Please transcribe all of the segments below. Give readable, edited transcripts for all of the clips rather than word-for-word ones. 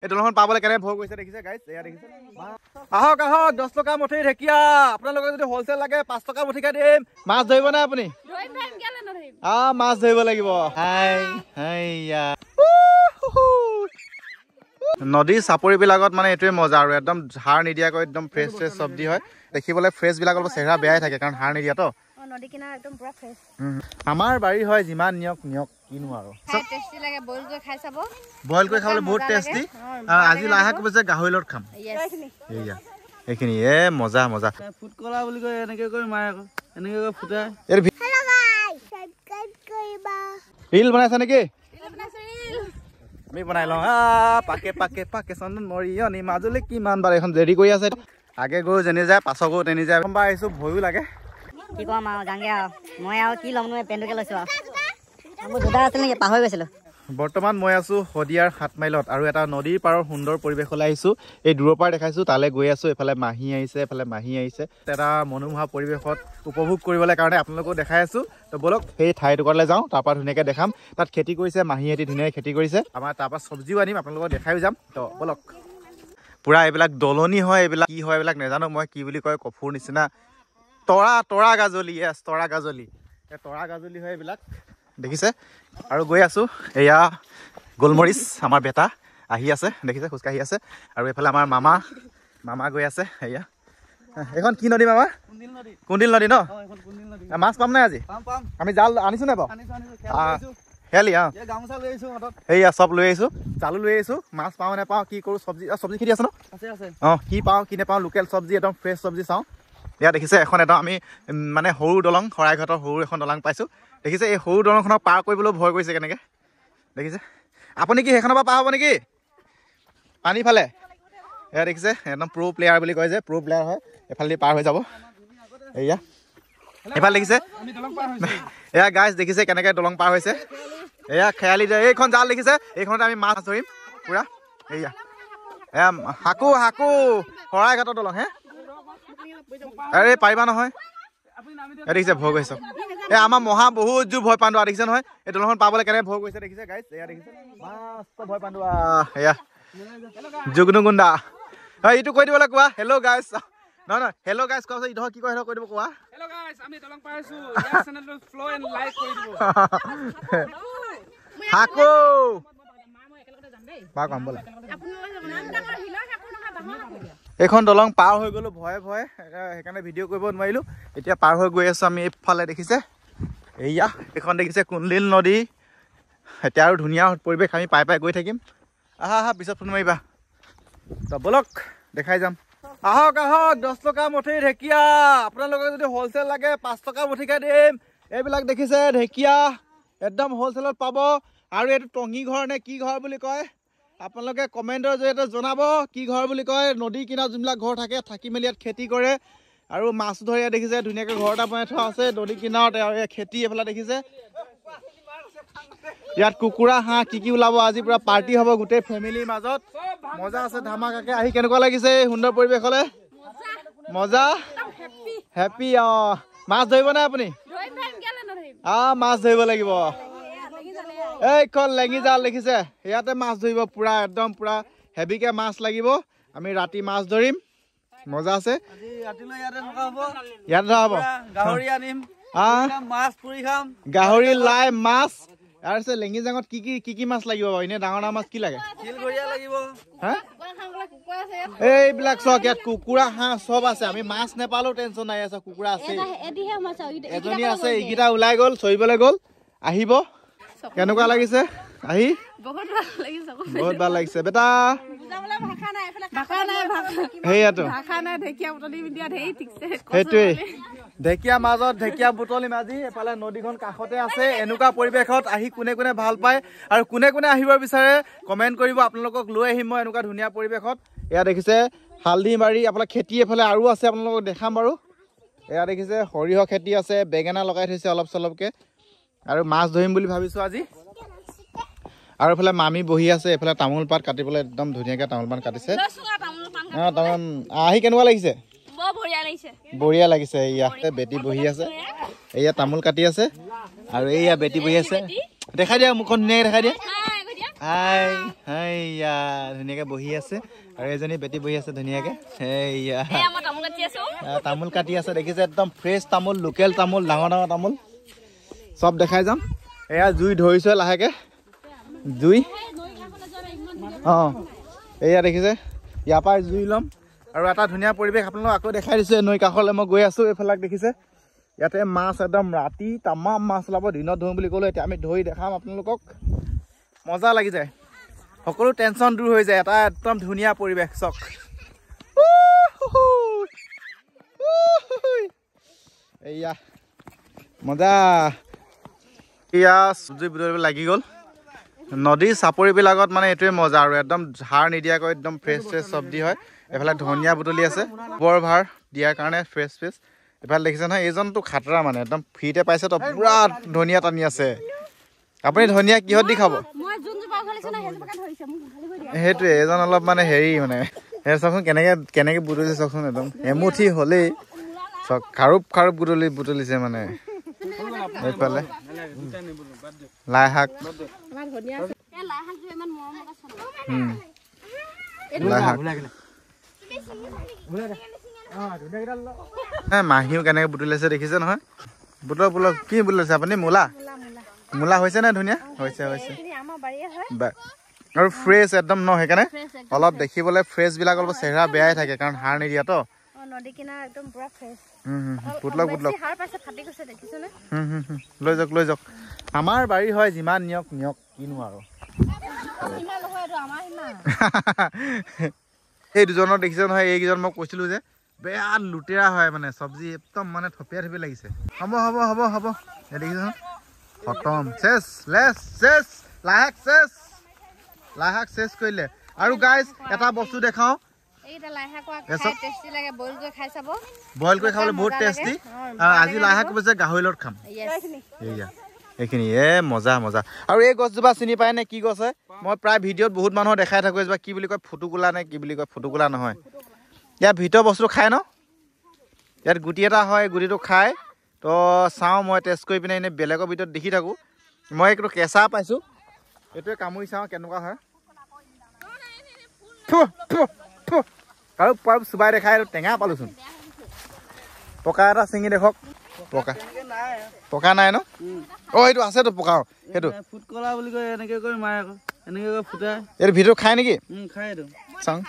এই দলংখন পাবলৈ কেনে ভয় কৰিছে দেখিছে গাইছ এয়া দেখিছে আহক আহক 10 টকা মুঠি ঢেকীয়া আপোনালোকক যদি হোলসেল লাগে 5 টকা মুঠিকে দিম মাছ ধৰিব না আপুনি মাছ ধৰিব লাগিব হাইয়া নদীৰ চাপৰিবিলাকত মানে এইটোৱে মজা আৰু একদম সাৰ নিদিয়াকৈ একদম ফ্ৰেছ ফ্ৰেছ চব্জি হয় দেখিবলৈ ফ্ৰেছ বিলাকৰ চেহেৰা বেয়াই থাকে কাৰণ সাৰ নিদিয়া তো নদী কিনাৰ একদম পুৰা ফ্ৰেছ আমাৰ বাৰী হয় যিমান নিয়ক নিয়ক কিনো আৰু টেষ্টি লাগে বইল কৰি খাই চাব বইল কৰি খাবলৈ বহুত টেষ্টি আজি লাইশাক কৈছে গাহৰি লগত খাম এইয়া এইখিনি মজা মজা ফুট কলা বুলি কয় এনেকৈ কৰি মাৰে আকৌ এনেকৈ কৰি ফুটাই হেল্ল' গাইস সাবস্ক্ৰাইব কৰিবা ৰীল বনাইছা নেকি আমি বনাই লওঁ পাকে পাকে পাকে চন্দন মৰিয়নি মাজুলী কিমান বাৰ এখন ৰেডি কৰি আছে আগে গৰু যেনি যায় পাছৰ গৰু তেনি যায় গম পাই আহিছোঁ ভয়ো লাগে কি কম আৰু গাংগে আৰু মই আৰু কি ল'ম নহয় পেণ্টকে লৈছোঁ আৰু মোৰ জোতা আছিল নেকি পাহৰি গৈছিলোঁ বৰ্তমান মই আছোঁ শদিয়াৰ 7 মাইলত আৰু এটা নদীৰ পাৰৰ সুন্দৰ পৰিৱেশলৈ আহিছোঁ এই দূৰৰ পৰা দেখাইছোঁ তালৈ গৈ আছোঁ এইফালে মাহী আহিছে এটা মনোমোহা পৰিৱেশত উপভোগ কৰিবলৈ কাৰণে আপোনালোকক দেখাই আছোঁ তো বলক সেই ঠাইটুকুৰালৈ যাওঁ তাৰপৰা ধুনীয়াকৈ দেখাম তাত খেতি কৰিছে মাহীহঁতে ধুনীয়াকৈ খেতি কৰিছে আমাৰ তাৰপৰা চব্জিও আনিম আপোনালোকক দেখাইও যাম তো বলক পুৰা এইবিলাক দলনি হয় এইবিলাক কি হয় এইবিলাক নাজানো মই কি বুলি কয় কফুৰ নিচিনা তৰা গাজলি তৰা গাজলি হয় এইবিলাক দেখিছে আৰু গৈ আছোঁ এয়া গোলমৰিচ আমাৰ বেটা আহি আছে দেখিছে খোজকাঢ়ি আছে আৰু এইফালে আমাৰ মামা গৈ আছে এয়া এইখন কি নদী মামা কুন্দিল নদী ন মাছ পাম নাই আজি আমি জাল আনিছোঁ নাই বাৰু হেলি সেয়া চব লৈ আহিছোঁ জালো লৈ আহিছোঁ মাছ পাওঁ নাপাওঁ কি কৰোঁ চব্জি খেতি আছে ন কি পাওঁ কি নাপাওঁ লোকেল চব্জি একদম ফ্ৰেছ চব্জি চাওঁ এয়া দেখিছে এখন একদম আমি মানে সৰু দলং শৰাইঘাটৰ সৰু এখন দলং পাইছোঁ দেখিছে এই সৰু দলংখনক পাৰ কৰিবলৈ ভয় কৰিছে কেনেকৈ দেখিছে আপুনি কি সেইখনৰ পৰা পাৰ হ'ব নেকি পানী ফালে এয়া দেখিছে একদম প্ৰ' প্লেয়াৰ বুলি কয় যে প্ৰ' প্লেয়াৰ হয় এফালেদি পাৰ হৈ যাব এয়া এইফালে দেখিছে এয়া গাইজ দেখিছে কেনেকৈ দলং পাৰ হৈছে এয়া খেয়ালি এইখন জাল দেখিছে এইখনতে আমি মাছ ধৰিম পুৰা এয়া এয়া হাকো শৰাইঘাটৰ দলং আৰে পাৰিবা নহয় দেখিছে ভয় কৰিছে আমাৰ মহা বহুত জোৰ ভয় পাণ্ডু দেখিছে নহয় এই দলংখন পাবলৈ কেনে ভয় কৰিছে দেখিছে গাইজ এয়া দেখিছে মাছ ভয় পাণ্ডু এয়া জুগনু গুণ্ডা এইটো কৈ দিবলৈ কোৱা হেল্ল' গাইজ নহয় হেল্ল' গাইজ কোৱা ইহঁতক কি কয় সিহঁতক কৈ দিব কোৱা হেল্ল' গাইজ আমি দলং পাই আছো ইয়াৰ চেনেলটো ফ্লো এণ্ড লাইক কৰি দিব হাকো বা কাম বলা এইখন দলং পাৰ হৈ গ'লো ভয়ে সেইকাৰণে ভিডিঅ' কৰিব নোৱাৰিলোঁ এতিয়া পাৰ হৈ গৈ আছোঁ আমি এইফালে দেখিছে এয়া এইখন দেখিছে কুন্দিল নদী এতিয়া আৰু ধুনীয়া পৰিৱেশ আমি পাই গৈ থাকিম আহা পিছত ফোন মাৰিবা তো বলক দেখাই যাম আহক 10 টকা মুঠি ঢেকীয়া আপোনালোকক যদি হোলচেল লাগে 5 টকা মুঠিকে দিম এইবিলাক দেখিছে ঢেকীয়া একদম হোলচেলত পাব আৰু এইটো টঙি ঘৰ নে কি ঘৰ বুলি কয় আপোনালোকে কমেণ্টৰ জৰিয়তে জনাব কি ঘৰ বুলি কয় নদী কিনাৰত যোনবিলাক ঘৰ থাকে থাকি মেলি ইয়াত খেতি কৰে আৰু মাছ ধৰি দেখিছে ধুনীয়াকৈ ঘৰ এটা বনাই থোৱা আছে নদী কিনাৰত খেতি এইফালে দেখিছে ইয়াত কুকুৰা হাঁহ কি ওলাব আজি পুৰা পাৰ্টি হ'ব গোটেই ফেমিলিৰ মাজত মজা আছে ধামাকাকে আহি কেনেকুৱা লাগিছে সুন্দৰ পৰিৱেশলৈ মজা হেপী মাছ ধৰিব নাই আপুনি মাছ ধৰিব লাগিব এইখন লেঙি জাল দেখিছে ইয়াতে মাছ ধৰিব পুৰা একদম পুৰা হেভিকে মাছ লাগিব আমি ৰাতি মাছ ধৰিম মজা আছে ইয়াতে ধৰা হ'ব গাহৰি আনিম মাছ পুৰি খাম গাহৰি লাই মাছ আৰু লেঙি জাঙত কি মাছ লাগিব বাৰু এনে ডাঙৰ মাছ কি লাগে এইবিলাক চক ইয়াত কুকুৰা হাঁহ চব আছে আমি মাছ নেপালেও টেনচন নাই আছে কুকুৰা আছে এজনী আছে এইকেইটা ওলাই গ'ল চৰিবলৈ গ'ল আহিব কেনেকুৱা লাগিছে আহি বহুত ভাল লাগিছে বেটা সেইটোৱে ঢেকীয়া মাজত ঢেকীয়া বুটলি মাজি এফালে নদীখন কাষতে আছে এনেকুৱা পৰিৱেশত আহি কোনে ভাল পায় আৰু কোনে আহিব বিচাৰে কমেণ্ট কৰিব আপোনালোকক লৈ আহিম মই এনেকুৱা ধুনীয়া পৰিৱেশত এয়া দেখিছে হালধি মাৰি আপোনাৰ খেতি এফালে আৰু আছে আপোনালোকক দেখাম বাৰু এয়া দেখিছে সৰিয়হ খেতি আছে বেঙেনা লগাই থৈছে অলপ চলপকৈ আৰু মাছ ধৰিম বুলি ভাবিছোঁ আজি আৰু এফালে মামী বহি আছে এফালে তামোল পাত কাটিবলৈ একদম ধুনীয়াকৈ তামোল পাত কাটিছে আহি কেনেকুৱা লাগিছে বঢ়িয়া লাগিছে ইয়াতে বেটি বহি আছে এয়া তামোল কাটি আছে আৰু এয়া বেটি বহি আছে দেখাই দিয়া মুখখন ধুনীয়াকৈ দেখাই দিয়া হাই হাইয়া ধুনীয়াকে বহি আছে আৰু এজনী বেটি বহি আছে ধুনীয়াকে হেইয়া তামোল কাটি আছে দেখিছে একদম ফ্ৰেছ তামোল লোকেল তামোল ডাঙৰ ডাঙৰ তামোল সব দেখাই যাম এয়া জুই ধৰিছে লাহেকে জুই এয়া দেখিছে ইয়াৰ পৰা জুই ল'ম আৰু এটা ধুনীয়া পৰিৱেশ আপোনালোকক আকৌ দেখাই দিছোঁ নৈ কাষলৈ মই গৈ আছোঁ এইফালে দেখিছে ইয়াতে মাছ একদম ৰাতি তামাম মাছ ওলাব দিনত ধৰোঁ বুলি ক'লোঁ এতিয়া আমি ধৰি দেখাম আপোনালোকক মজা লাগি যায় সকলো টেনশ্যন দূৰ হৈ যায় এটা একদম ধুনীয়া পৰিৱেশ চক এয়া মজা এয়া চব্জি বুটলিব লাগি গ'ল নদীৰ চাপৰিবিলাকত মানে এইটোৱে মজা আৰু একদম সাৰ নিদিয়াকৈ একদম ফ্ৰেছ ফ্ৰেছ চব্জি হয় এফালে ধনিয়া বুটলি আছে বৰ ভাৰ দিয়াৰ কাৰণে ফ্ৰেছ ফ্ৰেছ এফালে দেখিছে নহয় এইজনটো খাতৰা মানে একদম ফ্ৰীতে পাইছে তো পুৰা ধনিয়া টানি আছে আপুনি ধনিয়া কিহত দি খাব সেইটোৱে এজন অলপ মানে হেৰি মানে সেই চাওকচোন কেনেকৈ বুটলিছে চাওকচোন একদম এমুঠি হ'লেই চাওক খাৰুপ বুটলিছে মানে এইফালে লাই শাক মাহীও কেনেকৈ বুটলিছে দেখিছে নহয় বুটল কি বুটলিছে আপুনি মূলা হৈছে নে ধুনীয়া হৈছে আৰু ফ্ৰেছ একদম ন সেইকাৰণে অলপ দেখিবলৈ ফ্ৰেছবিলাক অলপ চেহেৰা বেয়াই থাকে কাৰণ সাৰ নিদিয়াতো লৈ যাওক আমাৰ বাৰী হয় যিমান নিয়ক কিনো আৰু এই দুজনৰ দেখিছে নহয় এইকেইজন মই কৈছিলো যে বেয়া লুটেৰা হয় মানে চব্জি একদম মানে থপিয়া লাগিছে হ'ব দেখিছে খতম চেছ লাইশাক চেছ কৰিলে আৰু গাইজ এটা বস্তু দেখাওঁ বইল কৰি খাবলৈ বহুত টেষ্টি আজি লাইশাক কৈছে গাহৰি লগত খাম এইখিনি মজা আৰু এই গছজোপা চিনি পায় নে কি গছ হয় মই প্ৰায় ভিডিঅ'ত বহুত মানুহৰ দেখাই থাকোঁ এইজোপা কি বুলি কয় ফুটুকোলা নে কি বুলি কয় ফুটুকোলা নহয় ইয়াত ভিতৰ বস্তু খায় ন ইয়াত গুটি এটা হয় গুটিটো খায় তো চাওঁ মই টেষ্ট কৰি পিনে এনেই বেলেগৰ ভিতৰত দেখি থাকোঁ মই এইটো কেঁচা পাইছোঁ এইটোৱে কামুৰি চাওঁ কেনেকুৱা হয় আৰু পাইপ চুবাই দেখাই টেঙা পালোচোন পকা এটা চিঙি দেখক পকা নাই ন এইটো আছেতো পকাও সেইটো ফুটকলা বুলি কয় এনেকৈ কৰি মাৰে আকৌ এনেকৈ কৰি ফুটাই এইটো ভিতৰত খায় নেকি খায় এইটো চাওঁ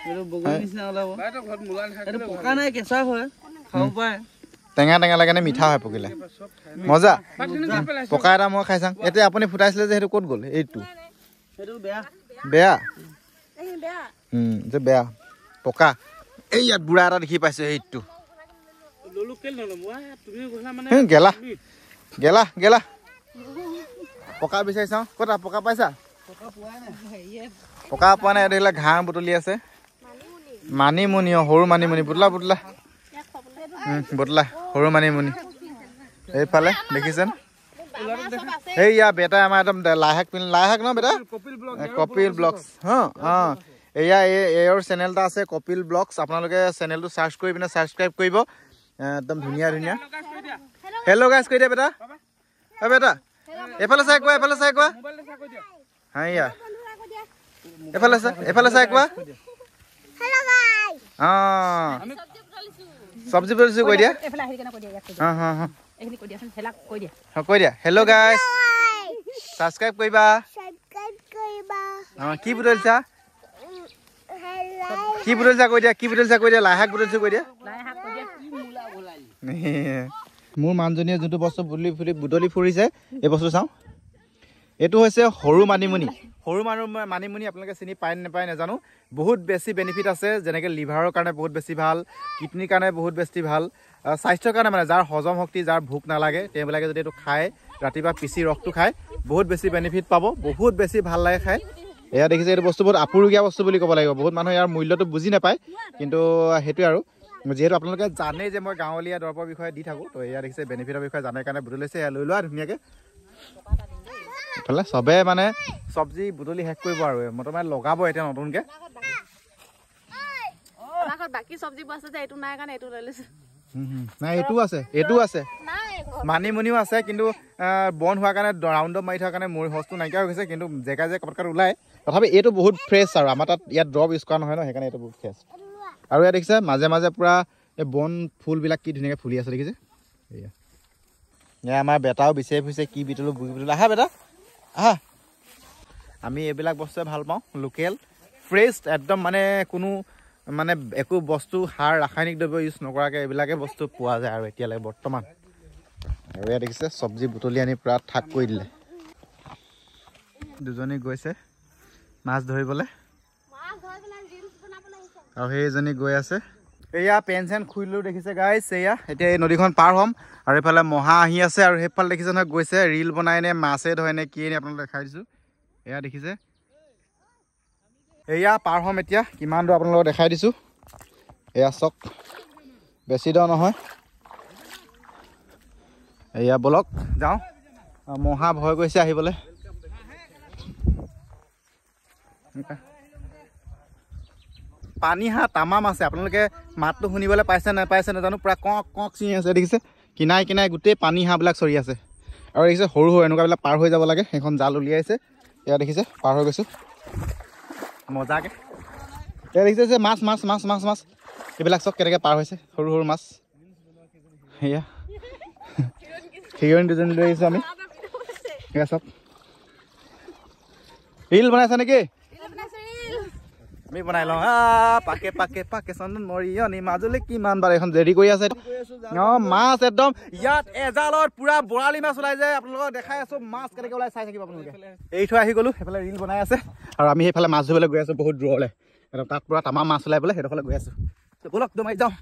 এইটো বগৰী নিচিনা ওলাব এইটো পকা নাই কেঁচা হয় খাব পাৰে টেঙা লাগে নে মিঠা হয় পকিলে মজা পকা এটা মই খাই চাওঁ এতিয়া আপুনি ফুটাইছিলে যে সেইটো ক'ত গ'ল এইটো বেয়া বেয়া পকা এই ইয়াত বুঢ়া এটা দেখি পাইছো সেইটো গেলা পকা বিচাৰি চাওঁ ক'তা পকা পাইছা পকা পোৱা নাই এইবিলাক ঘাঁহ বুটলি আছে মানিমুনি সৰু মানিমুনি বুটলা সৰু মানিমুনি এইফালে দেখিছেন এইয়া বেটাই আমাৰ একদম লাইশাক ন বেটা কপিল ব্লগছ এয়া এওঁৰ চেনেল এটা আছে কপিল ব্লগছ আপোনালোকে চেনেলটো চাৰ্চ কৰি পিনে ছাবস্ক্ৰাইব কৰিব একদম ধুনীয়া হেল্ল' গাইজ কৈ দিয়া বেটা বেটা এইফালে চাই কোৱা হাইয়া এইফালে চাই কোৱা চব্জি বুটলিছো কৈ দিয়া কৈ দিয়া হেল্ল' গাইজ ছাবস্ক্ৰাইব কৰিবা কি বুটলিছা কৈ দিয়া লাইশাক বুটলিছো কৈ দিয়া মোৰ মানুহজনীয়ে যোনটো বস্তু বুটলি ফুৰিছে এই বস্তু চাওঁ এইটো হৈছে সৰু মানিমুনি আপোনালোকে চিনি পায় নাপায় নাজানো বহুত বেছি বেনিফিট আছে যেনেকৈ লিভাৰৰ কাৰণে বহুত বেছি ভাল কিডনীৰ কাৰণে বহুত বেছি ভাল স্বাস্থ্যৰ কাৰণে মানে যাৰ হজম শক্তি যাৰ ভোক নালাগে তেওঁবিলাকে যদি এইটো খায় ৰাতিপুৱা পিচি ৰসটো খায় বহুত বেছি বেনিফিট পাব বহুত বেছি ভাল লাগে খায় এয়া দেখিছে এইটো বস্তু বহুত আপুৰুগীয়া বস্তু বুলি ক'ব লাগিব বহুত মানুহে ইয়াৰ মূল্যটো বুজি নাপায় কিন্তু সেইটোৱে আৰু যিহেতু আপোনালোকে জানেই যে মই গাঁৱলীয়া দৰৱৰ বিষয়ে দি থাকোঁ তো এয়া দেখিছে বেনিফিটৰ বিষয়ে জানাৰ কাৰণে বুটলিছে এয়া লৈ লোৱা ধুনীয়াকৈ এইফালে চবে মানে চব্জি বুটলি শেষ কৰিব আৰু মোটামুটি লগাব এতিয়া নতুনকৈ বাকী চব্জিবোৰ আছে যে এইটো নাই কাৰণে এইটো লৈ লৈছোঁ নাই এইটো আছে মানিমুনিও আছে কিন্তু বন হোৱাৰ কাৰণে ৰাউণ্ড আপ মাৰি থোৱাৰ কাৰণে মোৰ সস্তু নাইকিয়া হৈ গৈছে কিন্তু জেগা ক'ৰবাত ওলাই তথাপি এইটো বহুত ফ্ৰেছ আৰু আমাৰ তাত ইয়াত ড্ৰপ ইউজ কৰা নহয় ন সেইকাৰণে এইটো বহুত ফ্ৰেছ আৰু ইয়াত দেখিছে মাজে মাজে পূৰা এই বন ফুলবিলাক কি ধুনীয়াকৈ ফুলি আছে দেখিছে এয়া আমাৰ বেটাও বিচাৰি ফুৰিছে কি বিতলো বুজি বিতলো আহা বেটা আহা আমি এইবিলাক বস্তুৱে ভাল পাওঁ লোকেল ফ্ৰেছ একদম মানে কোনো মানে একো বস্তু সাৰ ৰাসায়নিক দ্ৰব্য ইউজ নকৰাকৈ এইবিলাকে বস্তু পোৱা যায় আৰু এতিয়ালৈকে বৰ্তমান আৰু ইয়াত দেখিছে চব্জি বুটলি আনি পূৰা ঠাক কৰি দিলে দুজনী গৈছে মাছ ধৰিবলৈ আৰু সেইজনী গৈ আছে এয়া পেন চেন খুলিলেও দেখিছে গাইছ এয়া এতিয়া এই নদীখন পাৰ হ'ম আৰু এইফালে মহা আহি আছে আৰু সেইফালে দেখিছে নহয় গৈছে ৰিল বনাই নে মাছে ধৰে নে কি নে আপোনালোকে দেখাই দিছোঁ এয়া দেখিছে এয়া পাৰ হ'ম এতিয়া কিমান দূৰ আপোনালোকক দেখাই দিছোঁ এয়া চক বেছি দূৰ নহয় এয়া বলক যাওঁ মহা ভয় কৰিছে আহিবলৈ পানী হাঁহ তামাম আছে আপোনালোকে মাতটো শুনিবলৈ পাইছে নাপাইছে নাজানো পূৰা কক কক চিঙি আছে দেখিছে কিনাই কিনাই গোটেই পানী হাঁহবিলাক চৰি আছে আৰু দেখিছে সৰু সৰু এনেকুৱাবিলাক পাৰ হৈ যাব লাগে সেইখন জাল উলিয়াইছে এয়া দেখিছে পাৰ হৈ গৈছোঁ মজাকৈ এয়া দেখিছে যে মাছ মাছ মাছ মাছ মাছ এইবিলাক চব কেনেকৈ পাৰ হৈছে সৰু সৰু মাছ সেয়া হিৰ'ইন দুজনী লৈ আহিছোঁ আমি এয়া চব ৰিল বনাইছা নেকি আমি বনাই লওঁ পাকে পাকে পাকে চন্দন মৰিয়নি মাজুলী কিমান বাৰ এখন ৰেডি কৰি আছে মাছ একদম ইয়াত এজালত পুৰা বৰালি মাছ ওলাই যায় আপোনালোকক দেখাই আছো মাছ কেনেকৈ ওলাই চাই থাকিব আপোনালোকে এৰি থৈ আহি গ'লো সেইফালে ৰিল বনাই আছে আৰু আমি সেইফালে মাছ ধৰিবলৈ গৈ আছোঁ বহুত দূৰলৈ একদম তাত পুৰা তামাম মাছ ওলাই পেলাই সেইডোখৰলৈ গৈ আছোঁ ব'লক দমাই যাওঁ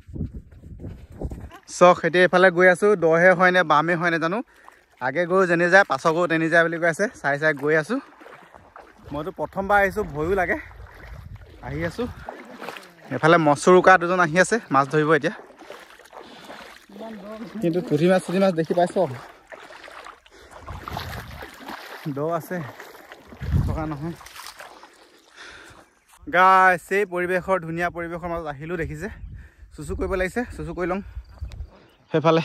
চক এতিয়া এইফালে গৈ আছোঁ দহে হয় নে বামে হয় নে জানো আগে গৰু যেনি যায় পাছৰ গৰু তেনি যায় বুলি কৈ আছে চাই চাই গৈ আছোঁ মইতো প্ৰথমবাৰ আহিছোঁ ভয়ো লাগে আহি আছোঁ এফালে মচুৰুকা দুজন আহি আছে মাছ ধৰিব এতিয়া কিন্তু পুঠি মাছ দেখি পাইছ দ আছে থকা নহয় গাইছ এই পৰিৱেশৰ ধুনীয়া পৰিৱেশৰ মাজত আহিলোঁ দেখিছে চুচু কৰিব লাগিছে চুচু কৰি লওঁ সেইফালে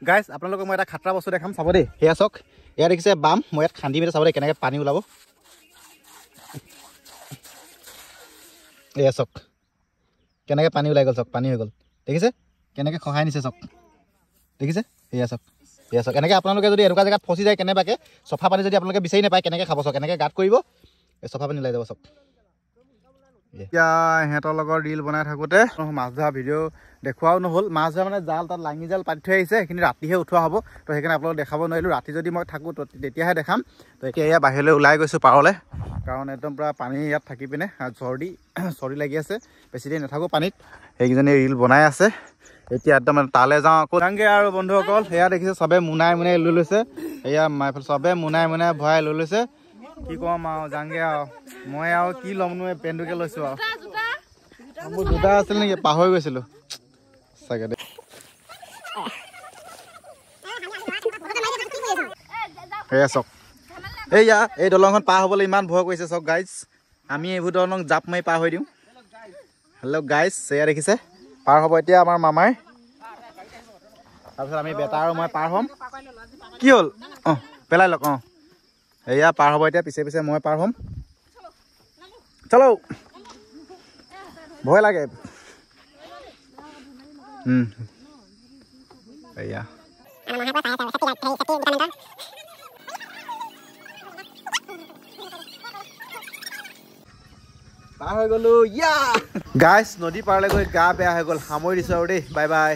গাইছ আপোনালোকক মই এটা খাতৰা বস্তু দেখাম চাব দেই সেয়া চাওক এয়া দেখিছে বাম মই ইয়াত খান্দি মেলি চাব দেই কেনেকৈ পানী ওলাব এয়া চাওক কেনেকৈ পানী ওলাই গ'ল চাওক পানী হৈ গ'ল দেখিছে কেনেকৈ খহাই নিছে চাওক দেখিছে এয়া চাওক এনেকৈ আপোনালোকে যদি এনেকুৱা জেগাত ফচি যায় কেনেবাকৈ চফা পানী যদি আপোনালোকে বিচাৰি নাপায় কেনেকৈ খাব চাওক এনেকৈ গাঁত কৰিব এই চফা পানী ওলাই যাব চাওক এতিয়া সিহঁতৰ লগত ৰিল বনাই থাকোঁতে মাছ ধৰা ভিডিঅ' দেখুৱাও নহ'ল মাছ ধৰা মানে জাল তাত লাঙি জাল পাতি থৈ আহিছে সেইখিনি ৰাতিহে উঠোৱা হ'ব তো সেইকাৰণে আপোনালোক দেখাব নোৱাৰিলোঁ ৰাতি যদি মই থাকোঁ তেতিয়াহে দেখাম তো এতিয়া এয়া বাহিৰলৈ ওলাই গৈছোঁ পাৰলৈ কাৰণ একদম পূৰা পানী ইয়াত থাকি পিনে চৰ্দি লাগি আছে বেছি দেৰি নাথাকোঁ পানীত সেইকেইজনী ৰিল বনাই আছে এতিয়া একদম তালৈ যাওঁ আকৌ যাওঁগৈ আৰু বন্ধুসকল সেয়া দেখিছে চবে মোনাই লৈ লৈছে এয়া এইফালে চবে মোনাই ভৰাই লৈ লৈছে কি ক'ম আৰু যাওঁগৈ আৰু মই আৰু কি ল'মনো এই পেণ্টটোকে লৈছোঁ আৰু মোৰ জোতা আছিল নেকি পাহৰি গৈছিলোঁ চাগে দেই সেয়া চাওক এইয়া এই দলংখন পাৰ হ'বলৈ ইমান ভয় কৰিছে চাওক গাইজ আমি এইবোৰ দলং জাপ মাৰি পাৰ হৈ দিওঁ হেল্ল' গাইজ সেয়া দেখিছে পাৰ হ'ব এতিয়া আমাৰ মামাই তাৰপিছত আমি বেটা আৰু মই পাৰ হ'ম কি হ'ল অঁ পেলাই লওক অঁ এয়া পাৰ হ'ব এতিয়া পিছে পিছে মই পাৰ হ'ম চলো ভয় লাগে এয়া পাৰ হৈ গ'লো ইয়া গাইছ নদী পাৰলৈ গৈ গা বেয়া হৈ গ'ল সামৰি দিছোঁ আৰু দেই বাই বাই